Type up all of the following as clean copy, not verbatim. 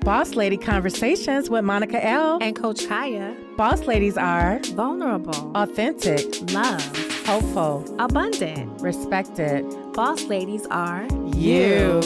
Boss Lady Conversations with Monica L. and Coach Kaya. Boss Ladies are Vulnerable, authentic, love, hopeful, abundant. respected. Boss ladies are You.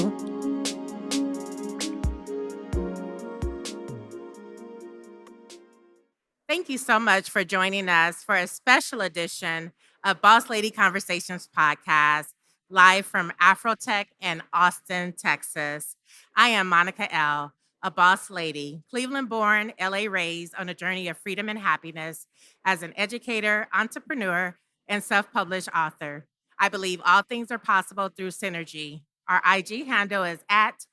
Thank you so much for joining us for a special edition of Boss Lady Conversations podcast, live from Afro Tech in Austin, Texas. I am Monica L., a boss lady, Cleveland born, LA raised on a journey of freedom and happiness as an educator, entrepreneur, and self published author. I believe all things are possible through synergy. Our IG handle is at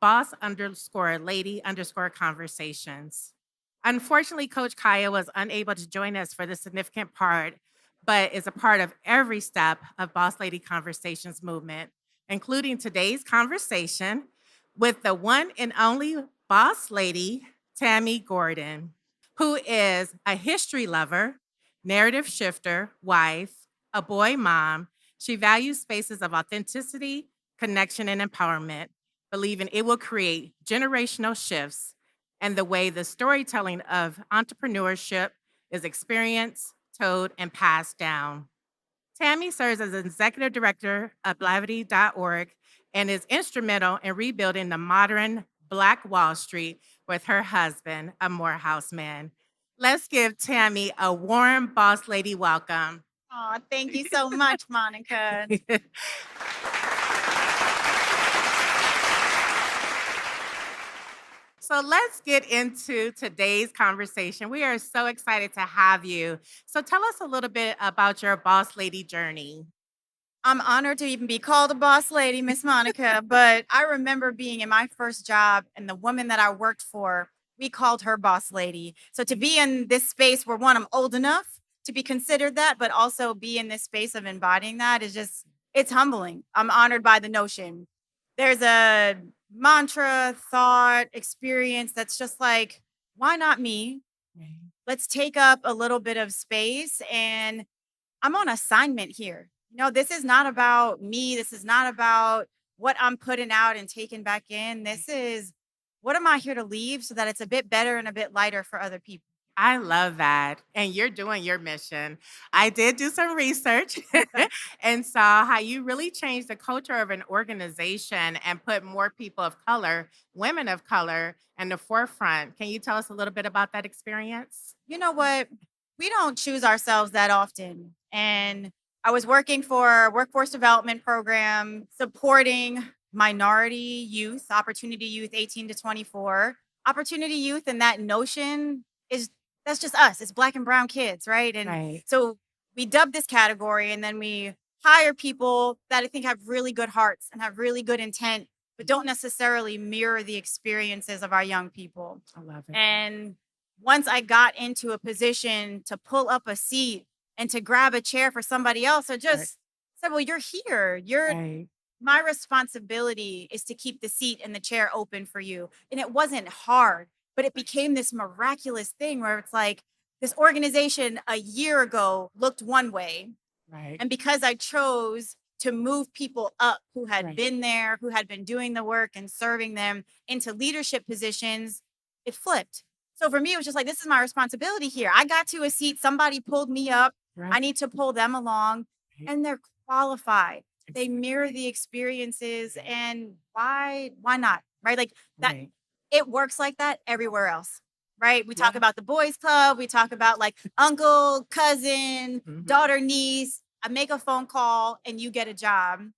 boss_lady_conversations. Unfortunately, Coach Kaya was unable to join us for this significant part, but is a part of every step of Boss Lady Conversations movement, including today's conversation with the one and only boss lady, Tammy Gordon, who is a history lover, narrative shifter, wife, a boy mom. She values spaces of authenticity, connection, and empowerment, believing it will create generational shifts and the way the storytelling of entrepreneurship is experienced, told, and passed down. Tammy serves as executive director of Blavity.org and is instrumental in rebuilding the modern Black Wall Street with her husband, a Morehouse man. Let's give Tammy a warm boss lady welcome. Oh, thank you so much, Monica. So let's get into today's conversation. We are so excited to have you. So tell us a little bit about your boss lady journey. I'm honored to even be called a boss lady, Miss Monica. But I remember being in my first job, and the woman that I worked for, we called her boss lady. So to be in this space where one, I'm old enough to be considered that, but also be in this space of embodying that is just, it's humbling. I'm honored by the notion. There's a mantra, thought, experience that's just like, why not me? Let's take up a little bit of space, and I'm on assignment here. This is not about me. This is not about what I'm putting out and taking back in. This is what am I here to leave so that it's a bit better and a bit lighter for other people. I love that. And you're doing your mission. I did do some research and saw how you really changed the culture of an organization and put more people of color, women of color, in the forefront. Can you tell us a little bit about that experience? You know what? We don't choose ourselves that often. And I was working for a workforce development program supporting minority youth, opportunity youth 18 to 24. Opportunity youth and that notion is that's just us. It's black and brown kids, right? And Right. so we dub this category, and then we hire people that I think have really good hearts and have really good intent, but don't necessarily mirror the experiences of our young people. I love it. And once I got into a position to pull up a seat and to grab a chair for somebody else, I just said, well, you're here. Right. My responsibility is to keep the seat and the chair open for you. And it wasn't hard, but it became this miraculous thing where it's like this organization a year ago looked one way. Right. And because I chose to move people up who had Right. been there, who had been doing the work and serving them into leadership positions, it flipped. So for me, it was just like, this is my responsibility here. I got to a seat, somebody pulled me up. Right. I need to pull them along, Right. and they're qualified. They Exactly. mirror the experiences, and why not? Right? Like that, Right. it works like that everywhere else. Right? We talk Yeah. about the boys club, we talk about like uncle, cousin, Mhm. daughter, niece. I make a phone call and you get a job.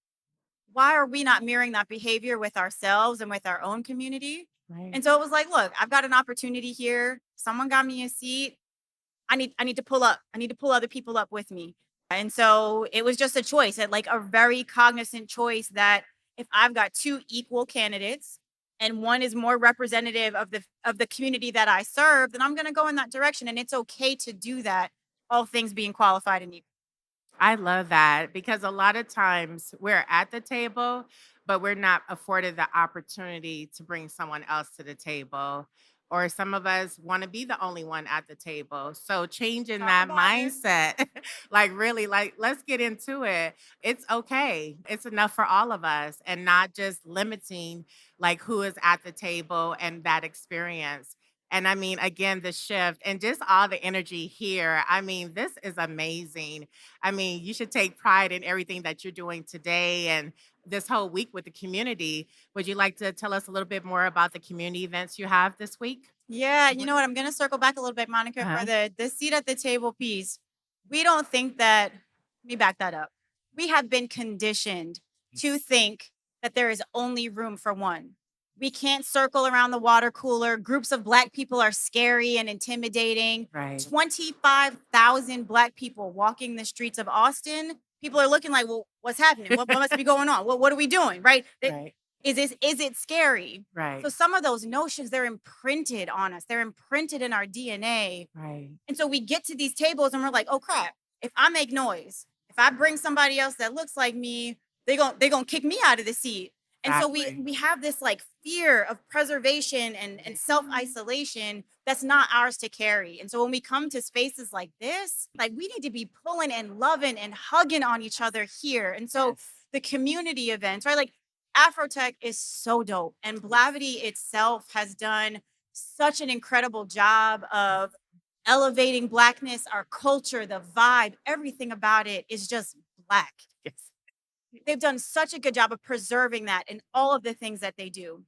Why are we not mirroring that behavior with ourselves and with our own community? Right. And so it was like, look, I've got an opportunity here. Someone got me a seat. I need to pull up. I need to pull other people up with me. And so it was just a choice, like a very cognizant choice that if I've got two equal candidates and one is more representative of the community that I serve, then I'm going to go in that direction. And it's okay to do that, all things being qualified and equal. I love that because a lot of times we're at the table, but we're not afforded the opportunity to bring someone else to the table. or some of us want to be the only one at the table. So changing Talk that about it. mindset, like really, like let's get into it. It's okay. It's enough for all of us and not just limiting like who is at the table and that experience. And I mean, again, the shift and just all the energy here. I mean, this is amazing. I mean, you should take pride in everything that you're doing today and this whole week with the community. Would you like to tell us a little bit more about the community events you have this week? Yeah, you What- know what? I'm gonna circle back a little bit, Monica, for Uh-huh. the seat at the table piece. We don't think that. Let me back that up. We have been conditioned to Yes. think that there is only room for one. We can't circle around the water cooler. Groups of Black people are scary and intimidating. Right. 25,000 Black people walking the streets of Austin. People are looking like, well, what's happening? What must be going on? What are we doing? Right? Right. Is it scary? Right. So some of those notions, they're imprinted on us. They're imprinted in our DNA. Right. And so we get to these tables and we're like, oh crap, if I make noise, if I bring somebody else that looks like me, they're gonna kick me out of the seat. And so we Exactly. we have this like fear of preservation and self-isolation that's not ours to carry. And so when we come to spaces like this, like we need to be pulling and loving and hugging on each other here. And so Yes. the community events, right? Like Afro Tech is so dope. And Blavity itself has done such an incredible job of elevating Blackness, our culture, the vibe, everything about it is just Black. Yes. They've done such a good job of preserving that in all of the things that they do.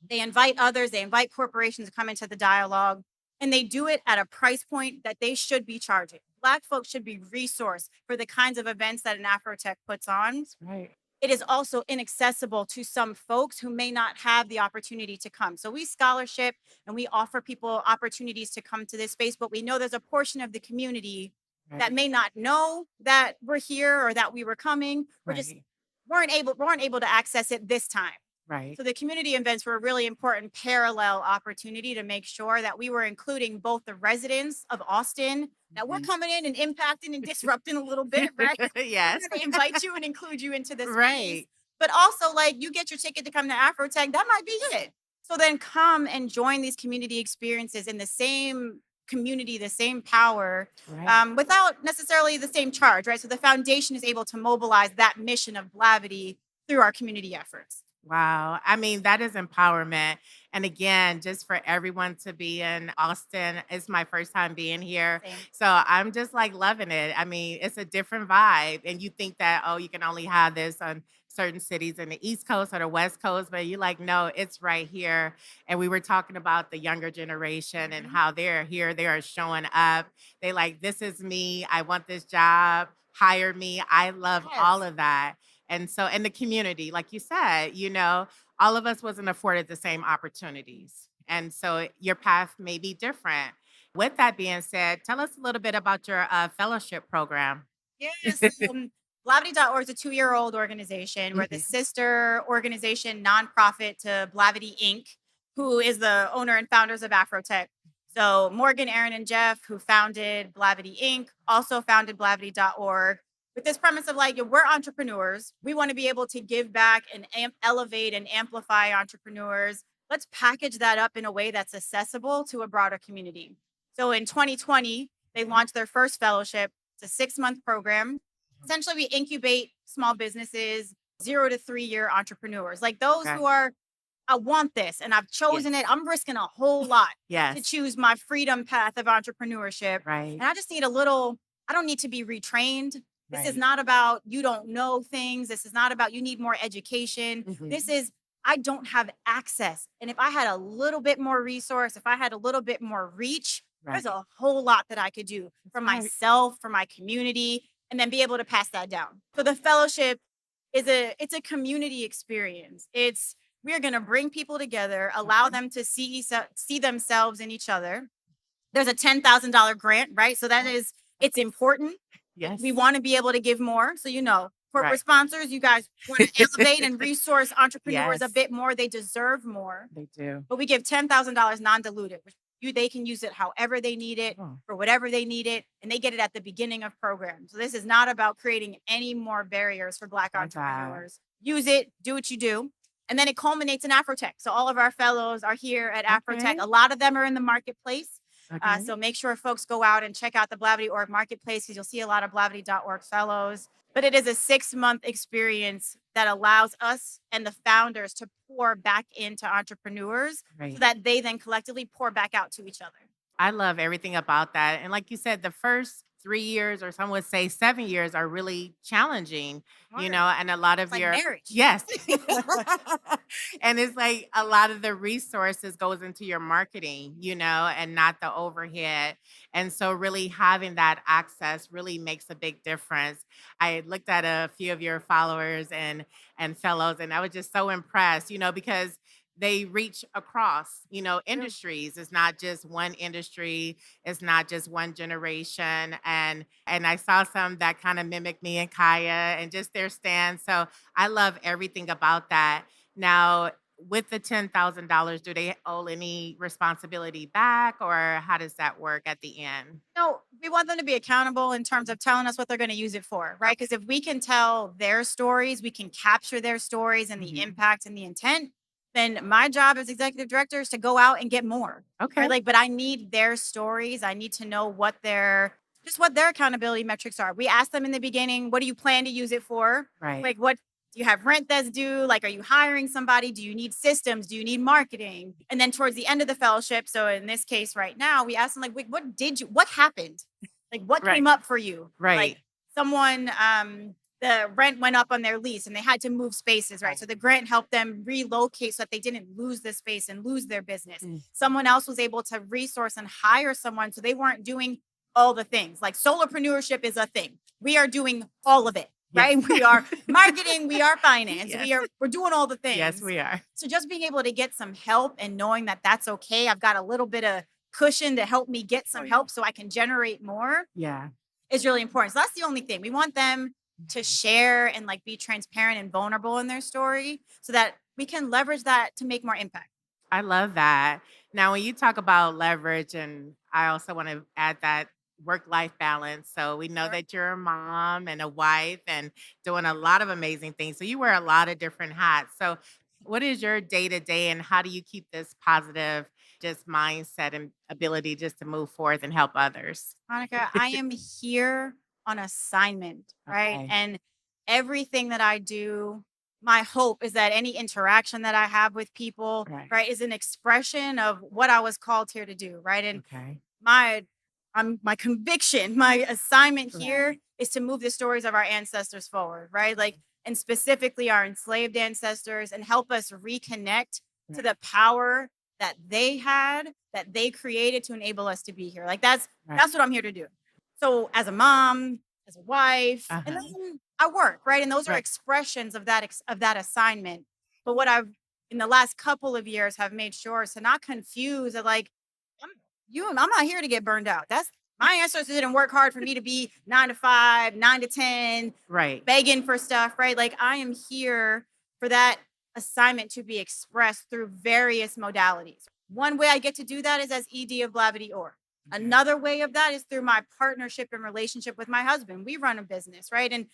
They invite others, they invite corporations to come into the dialogue, and they do it at a price point that they should be charging. Black folks should be resourced for the kinds of events that an Afro Tech puts on. Right. It is also inaccessible to some folks who may not have the opportunity to come. So we scholarship and we offer people opportunities to come to this space, but we know there's a portion of the community that Right. may not know that we're here or that we were coming, or just Right. weren't able to access it this time. Right. So the community events were a really important parallel opportunity to make sure that we were including both the residents of Austin, that we're Mhm. coming in and impacting and disrupting a little bit, right? We're Yes. gonna invite you and include you into the space. Right. But also, like, you get your ticket to come to Afro Tech, that might be it. So then come and join these community experiences in the same community, the same power, Right. without necessarily the same charge, right? So the foundation is able to mobilize that mission of Blavity through our community efforts. Wow. I mean, that is empowerment. And again, just for everyone to be in Austin, it's my first time being here. Same. So I'm just like loving it. I mean, it's a different vibe. And you think that, oh, you can only have this on certain cities in the East Coast or the West Coast, but you're like, no, it's right here. And we were talking about the younger generation and Mhm. how they're here, they are showing up. They like, this is me. I want this job. Hire me. I love all Yes. of that. And so, in the community, like you said, all of us wasn't afforded the same opportunities. And so your path may be different. With that being said, tell us a little bit about your fellowship program. Yes. Blavity.org is a 2-year-old organization. We're the Mhm. sister organization nonprofit to Blavity Inc., who is the owner and founders of Afro Tech. So Morgan, Aaron, and Jeff, who founded Blavity Inc., also founded Blavity.org with this premise of like, we're entrepreneurs. We want to be able to give back and elevate and amplify entrepreneurs. Let's package that up in a way that's accessible to a broader community. So in 2020, they launched their first fellowship. It's a 6-month program. Essentially, we incubate small businesses, 0 to 3 year entrepreneurs, like those Okay. who are, I want this and I've chosen Yes. it. I'm risking a whole lot to Yes. choose my freedom path of entrepreneurship. Right. And I just need a little, I don't need to be retrained. This is Right. not about you don't know things. This is not about you need more education. This Mhm. is, I don't have access. And if I had a little bit more resource, if I had a little bit more reach, there's Right. a whole lot that I could do for Right. myself, for my community, and then be able to pass that down. So the fellowship is it's a community experience. It's we're going to bring people together, allow them to see themselves in each other. There's a $10,000 grant, right? So that is it's important. We Yes. want to be able to give more. So corporate Right. sponsors, you guys want to elevate and resource entrepreneurs a Yes. bit more. They deserve more. They do. But we give $10,000 non-dilutive. They can use it however they need it, Oh, for whatever they need it, and they get it at the beginning of programs. So this is not about creating any more barriers for Black my God. entrepreneurs. Use it, do what you do. And then it culminates in Afro Tech. So all of our fellows are here at Afro Tech. Okay. A lot of them are in the marketplace. Okay. So make sure folks go out and check out the Blavity.org marketplace because you'll see a lot of Blavity.org fellows. But it is a 6-month experience that allows us and the founders to pour back into entrepreneurs so Right. that they then collectively pour back out to each other. I love everything about that. And like you said, the first 3 years, or some would say 7 years, are really challenging, Hard. and a lot It's of like your, marriage. yes. And it's like a lot of the resources goes into your marketing, and not the overhead. And so really having that access really makes a big difference. I looked at a few of your followers and fellows, and I was just so impressed, because they reach across, True. industries. It's not just one industry, it's not just one generation. And I saw some that kind of mimic me and Kaya and just their stance. So I love everything about that. Now, with the $10,000, do they owe any responsibility back, or how does that work at the end? No, we want them to be accountable in terms of telling us what they're going to use it for, right? Because if we can tell their stories, we can capture their stories and the Mhm. impact and the intent, then my job as executive director is to go out and get more. Okay. Right. Like, but I need their stories. I need to know what their accountability metrics are. We asked them in the beginning, what do you plan to use it for? Right. Like, what do you have rent that's due? Like, are you hiring somebody? Do you need systems? Do you need marketing? And then towards the end of the fellowship, so in this case right now, we asked them, like, wait, what happened? Like, what Right. came up for you? Like, Right. someone, the rent went up on their lease and they had to move spaces, right? So the grant helped them relocate so that they didn't lose the space and lose their business. Mm. Someone else was able to resource and hire someone so they weren't doing all the things. Like, solopreneurship is a thing. We are doing all of it, Yes. right? We are marketing, we are finance, Yes. we're doing all the Yes, things. we are. So just being able to get some help and knowing that that's okay. I've got a little bit of cushion to help me get some yeah. help so I can generate more Yeah. is really important. So that's the only thing. We want them to share and like be transparent and vulnerable in their story so that we can leverage that to make more impact. I love that. Now, when you talk about leverage, and I also want to add that work-life balance. So we know Sure. that you're a mom and a wife and doing a lot of amazing things. So you wear a lot of different hats. So what is your day-to-day, and how do you keep this positive just mindset and ability just to move forth and help others? Monica, I am here on assignment, right? Okay. And everything that I do, my hope is that any interaction that I have with people, Right. right, is an expression of what I was called here to do, right? And Okay. my my conviction, my assignment here Right. is to move the stories of our ancestors forward, right? Like, and specifically our enslaved ancestors, and help us reconnect to Right. the power that they had, that they created to enable us to be here. Like, Right. that's what I'm here to do. So as a mom, as a wife, and Uh-huh. then I work, right? And those are Right. expressions of of that assignment. But what I've in the last couple of years have made sure is to not confuse that, like, I'm I'm not here to get burned out. That's my ancestors didn't work hard for me to be 9 to 5, 9 to 10, Right. begging for stuff, right? Like, I am here for that assignment to be expressed through various modalities. One way I get to do that is as ED of Blavity.org. Okay. Another way of that is through my partnership and relationship with my husband. We run a business, right? And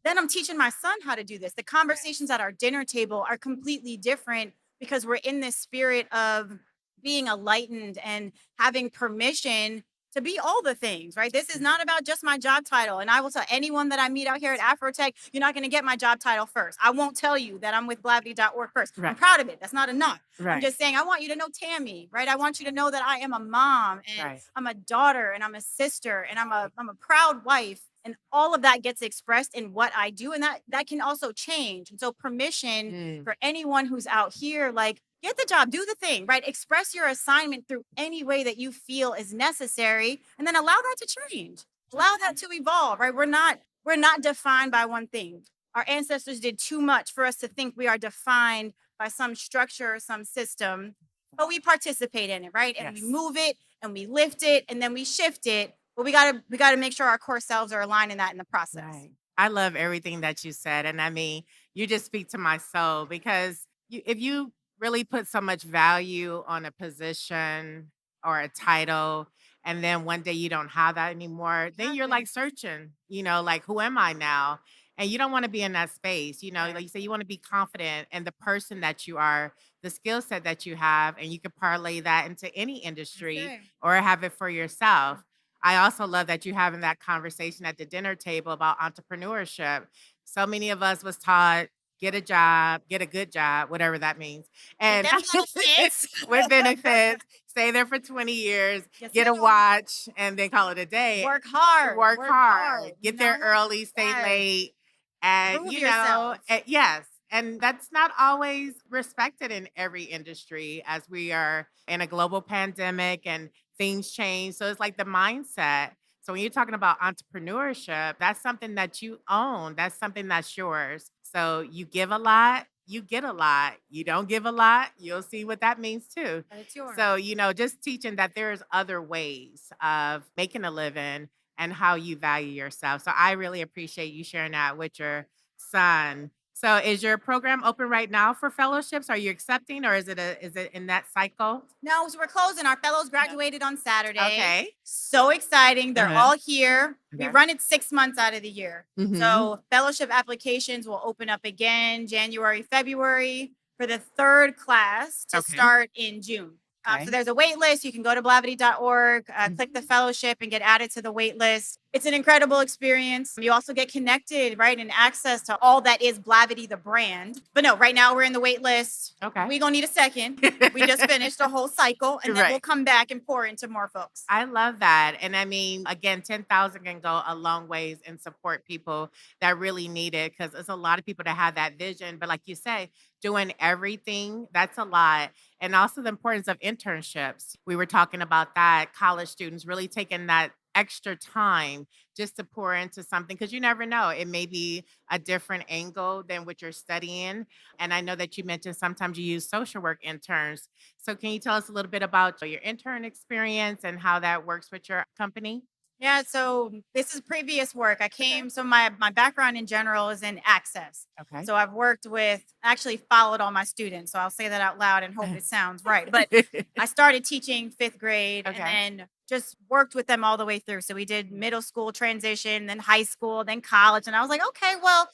then I'm teaching my son how to do this. The conversations at our dinner table are completely different because we're in this spirit of being enlightened and having permission to be all the things, right? This is not about just my job title. And I will tell anyone that I meet out here at Afro Tech, you're not going to get my job title first. I won't tell you that I'm with Blavity.org first. I'm Right. proud of it. That's not enough. I'm Right. just saying, I want you to know Tammy, right? I want you to know that I am a mom and Right. I'm a daughter and I'm a sister and I'm a proud wife. And all of that gets expressed in what I do. And that can also change. And so permission Mm. for anyone who's out here, like, get the job, do the thing, right? Express your assignment through any way that you feel is necessary, and then allow that to change. Allow that to evolve, right? We're not defined by one thing. Our ancestors did too much for us to think we are defined by some structure or some system, but we participate in it, right? And we Yes. move it and we lift it and then we shift it. But we gotta make sure our core selves are aligned in that in the process. Right. I love everything that you said. And I mean, you just speak to my soul, because if you really put so much value on a position or a title, and then one day you don't have that anymore, then you're like Happens. searching, like, who am I now? And you don't want to be in that space. You know, Right. like you say, you want to be confident in the person that you are, the skill set that you have, and you can parlay that into any That's industry right. or have it for yourself. I also love that you're having that conversation at the dinner table about entrepreneurship. So many of us was taught get a job, get a good job, whatever that means, With and benefits. with benefits, stay there for 20 years, Yes, get a ma'am. watch, and then call it a day. Work hard. Work Work hard, hard. You get there know? early, stay Yes. late, and Prove yourself. yes. And that's not always respected in every industry as we are in a global pandemic and things change. So it's like the mindset. So when you're talking about entrepreneurship, that's something that you own. That's something that's yours. So you give a lot, you get a lot. You don't give a lot, you'll see what that means too. But it's yours. So, just teaching that there's other ways of making a living and how you value yourself. So I really appreciate you sharing that with your son. So is your program open right now for fellowships? Are you accepting or is it in that cycle? No, so we're closing. Our fellows graduated on Saturday. Okay. So exciting. They're Uh-huh. all here. We Okay. run it 6 months out of the year. Mhm. So fellowship applications will open up again January, February for the third class to Okay. start in June. Okay. So there's a wait list. You can go to blavity.org, click the Mhm. fellowship, and get added to the wait list. It's an incredible experience. You also get connected, right, and access to all that is Blavity, the brand. But no, right now we're in the wait list. Okay. We're going to need a second. We just finished a whole cycle, and then we'll Right. come back and pour into more folks. I love that. And I mean, again, 10,000 can go a long ways and support people that really need it because there's a lot of people that have that vision. But like you say, doing everything, that's a lot. And also the importance of internships. We were talking about that, college students really taking that extra time just to pour into something because you never know. It may be a different angle than what you're studying. And I know that you mentioned sometimes you use social work interns. So can you tell us a little bit about your intern experience and how that works with your company? Yeah, so this is previous work. I came, so my background in general is in access. Okay. So I've worked with, actually followed all my students. So I'll say that out loud and hope it sounds right. But I started teaching fifth grade and Okay. then just worked with them all the way through. So we did middle school transition, then high school, then college. And I was like, okay, well,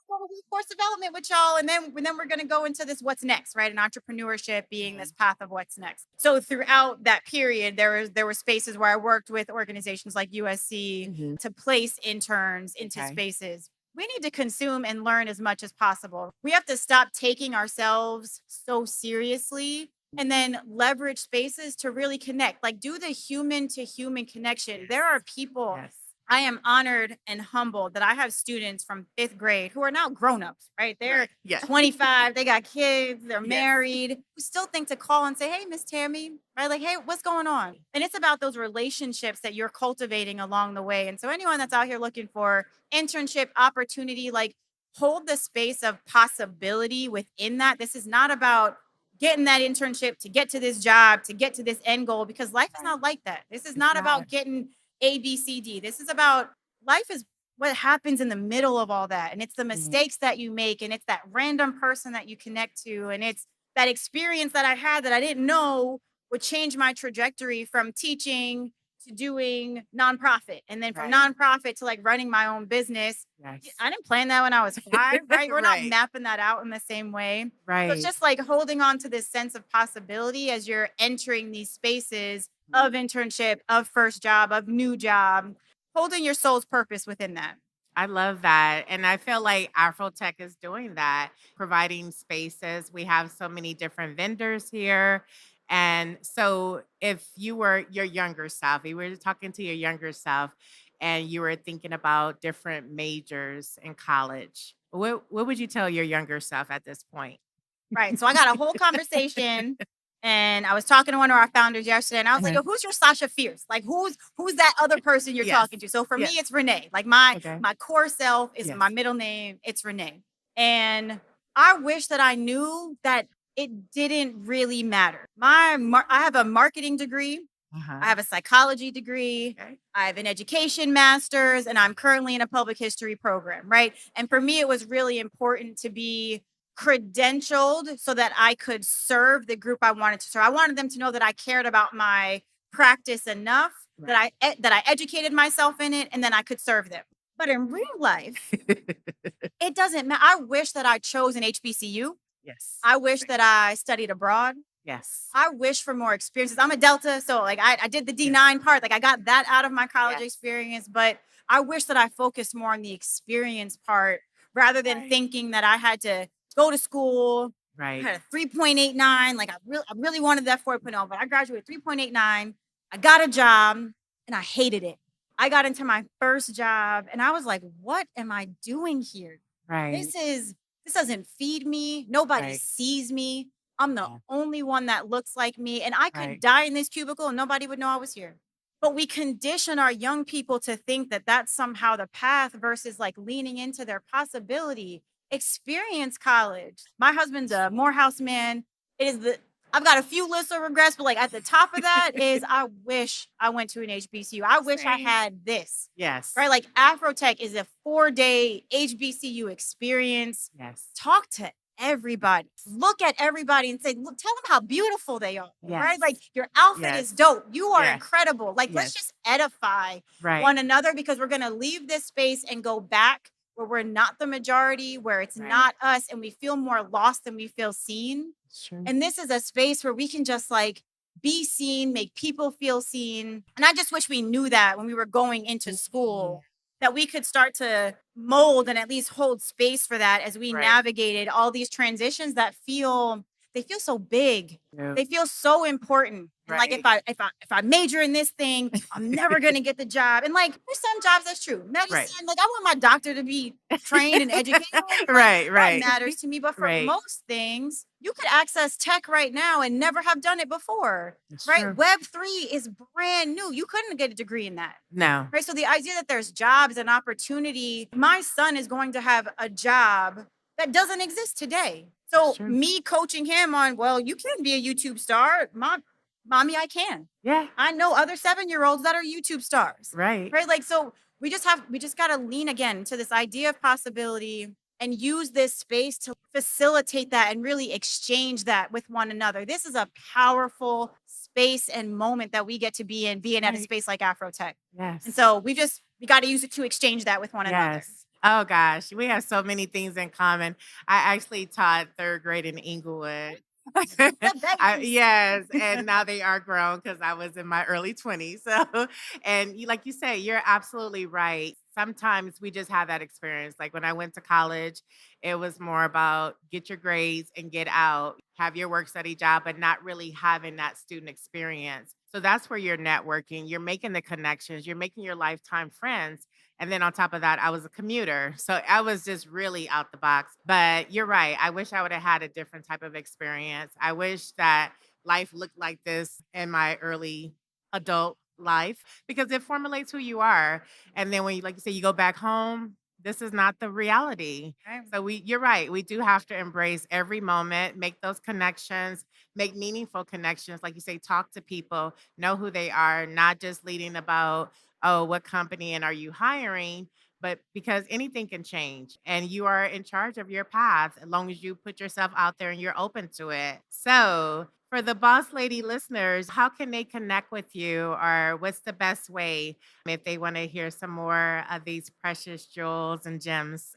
we're going to do course development with y'all. And then we're going to go into this what's next, right? And entrepreneurship being this path of what's next. So throughout that period, there were spaces where I worked with organizations like USC Mhm. to place interns into Okay. spaces. We need to consume and learn as much as possible. We have to stop taking ourselves so seriously and then leverage spaces to really connect. Like do the human to human connection. There are people, Yes. I am honored and humbled that I have students from fifth grade who are now grown-ups, right? They're Right. Yes. 25, they got kids, they're Yes. married, who still think to call and say, hey, Miss Tammy, right? Like, hey, what's going on? And it's about those relationships that you're cultivating along the way. And so anyone that's out here looking for internship opportunity, like hold the space of possibility within that. This is not about getting that internship to get to this job, to get to this end goal, because life is not like that. This is not about getting A, B, C, D. This is about life is what happens in the middle of all that. And it's the mistakes that you make, and it's that random person that you connect to, and it's that experience that I had that I didn't know would change my trajectory from teaching to doing nonprofit, and then from Right. nonprofit to like running my own business. Yes. I didn't plan that when I was 5, right? We're not Right. mapping that out in the same way. So Right. it's just like holding on to this sense of possibility as you're entering these spaces of internship, of first job, of new job, holding your soul's purpose within that. I love that. And I feel like Afro Tech is doing that, providing spaces. We have so many different vendors here. And so if you were your younger self, you were talking to your younger self and you were thinking about different majors in college, what would you tell your younger self at this point? Right. So I got a whole conversation and I was talking to one of our founders yesterday and I was like, Uh-huh. oh, who's your Sasha Fierce? Like who's that other person you're Yes. talking to? So for me, Yes. it's Renee. Like my Okay. my core self is Yes. my middle name. It's Renee. And I wish that I knew that it didn't really matter. I have a marketing degree. Uh-huh. I have a psychology degree. Okay. I have an education master's, and I'm currently in a public history program, right? And for me, it was really important to be credentialed so that I could serve the group I wanted to serve. I wanted them to know that I cared about my practice enough that Right. that I educated myself in it, and then I could serve them. But in real life, it doesn't matter. I wish that I chose an HBCU. Yes. I wish Same. that I studied abroad. Yes. I wish for more experiences. I'm a Delta, so like I did the Yes. D9 part. Like I got that out of my college Yes. experience, but I wish that I focused more on the experience part rather than Right. thinking that I had to go to school. I Right. had a 3.89. Like I really wanted that 4.0, but I graduated 3.89. I got a job and I hated it. I got into my first job and I was like, what am I doing here? Right. This doesn't feed me. Nobody Right. sees me. I'm the Yeah. only one that looks like me. And I could Right. die in this cubicle and nobody would know I was here. But we condition our young people to think that that's somehow the path versus like leaning into their possibility. Experience college. My husband's a Morehouse man. It is I've got a few lists of regrets, but like at the top of that is I wish I went to an HBCU. I wish I Same. had this. Yes. Right? Like Afro Tech is a 4-day HBCU experience. Yes. Talk to everybody. Look at everybody and say, look, tell them how beautiful they are. Right? Yes. Like your outfit is Yes. dope. You are Yes. incredible. Like let's Yes. just edify Right. one another because we're going to leave this space and go back where we're not the majority, where it's Right. not us, and we feel more lost than we feel seen. It's true. And this is a space where we can just like be seen, make people feel seen. And I just wish we knew that when we were going into school, that we could start to mold and at least hold space for that as we Right. navigated all these transitions that they feel so big. Yeah. They feel so important. And like Right. if I major in this thing, I'm never gonna get the job. And like there's some jobs that's true. Medicine, like I want my doctor to be trained and educated. Like, Right. that Right. matters to me. But for Right. most things, you could access tech right now and never have done it before. It's Right? true. Web3 is brand new. You couldn't get a degree in that. No. Right. So the idea that there's jobs and opportunity, my son is going to have a job that doesn't exist today. So It's true. me coaching him on, well, you can be a YouTube star. Mommy, I can. Yeah. I know other 7-year-olds that are YouTube stars. Right. Right. Like, so we just got to lean again to this idea of possibility and use this space to facilitate that and really exchange that with one another. This is a powerful space and moment that we get to be in, being at a Right. space like Afro Tech. And Yes. so we got to use it to exchange that with one another. Yes. Oh gosh, we have so many things in common. I actually taught third grade in Inglewood. Yes, and now they are grown because I was in my early 20s. So, and like you say, you're absolutely right. Sometimes we just have that experience. Like when I went to college, it was more about get your grades and get out, have your work study job, but not really having that student experience. So that's where you're networking, you're making the connections, you're making your lifetime friends. And then on top of that, I was a commuter. So I was just really out the box. But you're right. I wish I would have had a different type of experience. I wish that life looked like this in my early adult life because it formulates who you are. And then when you, like you say, you go back home, this is not the reality. Right. So you're right. We do have to embrace every moment, make those connections, make meaningful connections. Like you say, talk to people, know who they are, not just leading about, oh, what company and are you hiring? But because anything can change and you are in charge of your path as long as you put yourself out there and you're open to it. So, for the Boss Lady listeners, how can they connect with you or what's the best way if they want to hear some more of these precious jewels and gems?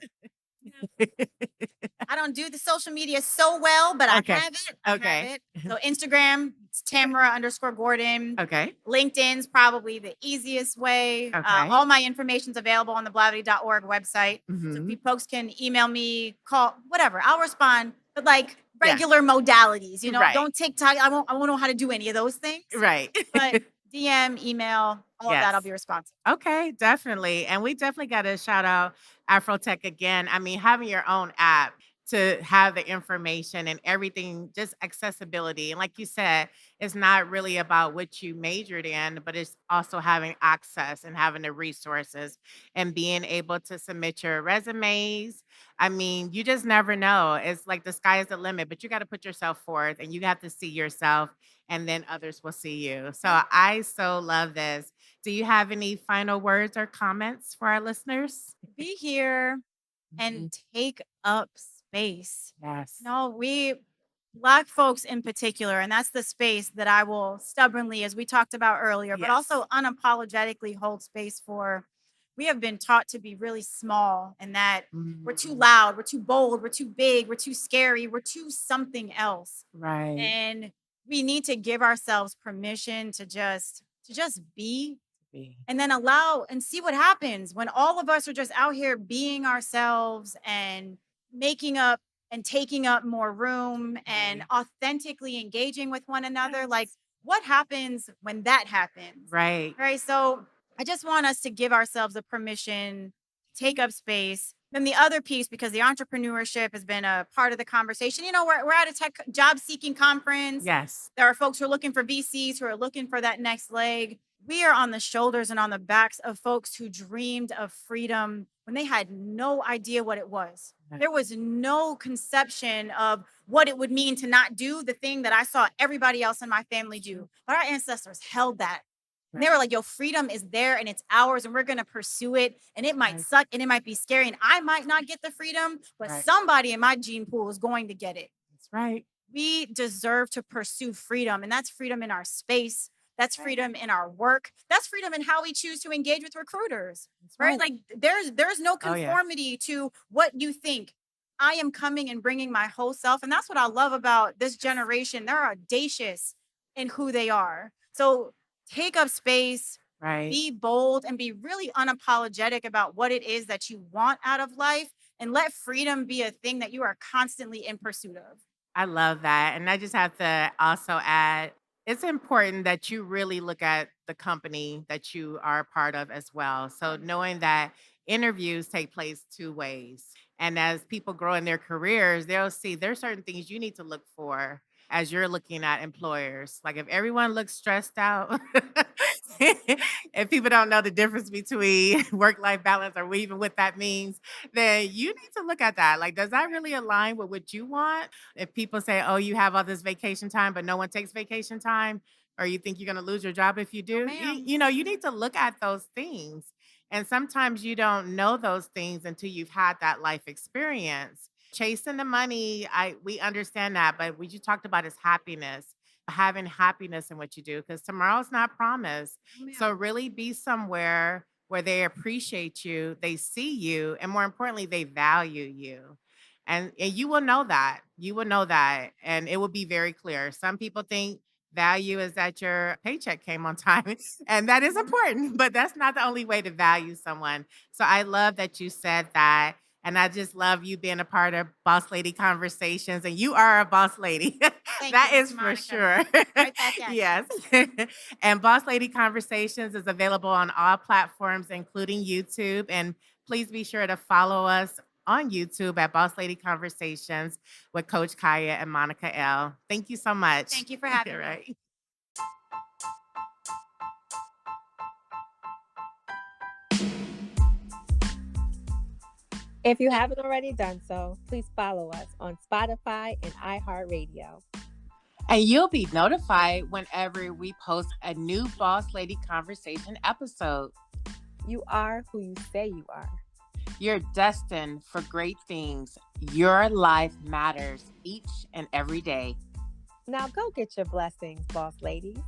I don't do the social media so well, but Okay. I have it. I have Okay. it. So Instagram, it's Tamara_Gordon. Okay. LinkedIn's probably the easiest way. Okay. All my information's available on the blavity.org website. So Mhm. if folks can email me, call, whatever, I'll respond. But like Yeah. regular modalities, Right. don't TikTok. I won't know how to do any of those things. Right. But DM, email, all of that, I'll Yes. be responsive. Okay, definitely. And we definitely got to shout out Afro Tech again. I mean, having your own app to have the information and everything, just accessibility. And like you said, it's not really about what you majored in, but it's also having access and having the resources and being able to submit your resumes. I mean, you just never know. It's like the sky is the limit, but you got to put yourself forth and you have to see yourself and then others will see you. So I so love this. Do you have any final words or comments for our listeners? Be here Mhm. and take up space. Yes. No, we Black folks in particular, and that's the space that I will stubbornly, as we talked about earlier, but Yes. also unapologetically hold space for we have been taught to be really small and that we're too Mm, loud, we're too bold, we're too big, we're too scary, we're too something else. right. And we need to give ourselves permission to just be, Be. and then allow and see what happens when all of us are just out here being ourselves and making up and taking up more room and Right. authentically engaging with one another. Like, Yes. what happens when that happens? Right. Right. So I just want us to give ourselves the permission, take up space. Then the other piece, because the entrepreneurship has been a part of the conversation, we're at a tech job seeking conference. Yes. There are folks who are looking for VCs who are looking for that next leg. We are on the shoulders and on the backs of folks who dreamed of freedom when they had no idea what it was. Yes. There was no conception of what it would mean to not do the thing that I saw everybody else in my family do. But our ancestors held that. And they were Right. like, yo, freedom is there and it's ours and we're going to pursue it. And it might Right. suck and it might be scary. And I might not get the freedom, but Right. somebody in my gene pool is going to get it. That's right. We deserve to pursue freedom, and that's freedom in our space. That's Right. freedom in our work. That's freedom in how we choose to engage with recruiters, That's right? right. Like there's no Oh yeah. conformity to what you think. I am coming and bringing my whole self, and that's what I love about this Yes. generation. They're audacious in who they are. So take up space, Right. be bold, and be really unapologetic about what it is that you want out of life, and let freedom be a thing that you are constantly in pursuit of. I love that. And I just have to also add, it's important that you really look at the company that you are a part of as well. So knowing that interviews take place two ways. And as people grow in their careers, they'll see there's certain things you need to look for as you're looking at employers. Like if everyone looks stressed out, and people don't know the difference between work-life balance or even what that means, then you need to look at that. Like, does that really align with what you want? If people say, "Oh, you have all this vacation time, but no one takes vacation time," or you think you're going to lose your job if you No, do, ma'am. you need to look at those things. And sometimes you don't know those things until you've had that life experience. Chasing the money, I we understand that, but what you talked about is happiness, having happiness in what you do, because tomorrow's not promised. No, So ma'am. really be somewhere where they appreciate you, they see you, and more importantly, they value you. And you will know that. You will know that. And it will be very clear. Some people think value is that your paycheck came on time. And that is important, but that's not the only way to value someone. So I love that you said that. And I just love you being a part of Boss Lady Conversations. And you are a boss lady. Thank you, That Miss is for Monica. sure. Right back at Yes. you. And Boss Lady Conversations is available on all platforms, including YouTube. And please be sure to follow us on YouTube at Boss Lady Conversations with Coach Kaya and Monica L. Thank you so much. Thank you for All having me. right. If you haven't already done so, please follow us on Spotify and iHeartRadio. And you'll be notified whenever we post a new Boss Lady Conversation episode. You are who you say you are. You're destined for great things. Your life matters each and every day. Now go get your blessings, boss ladies.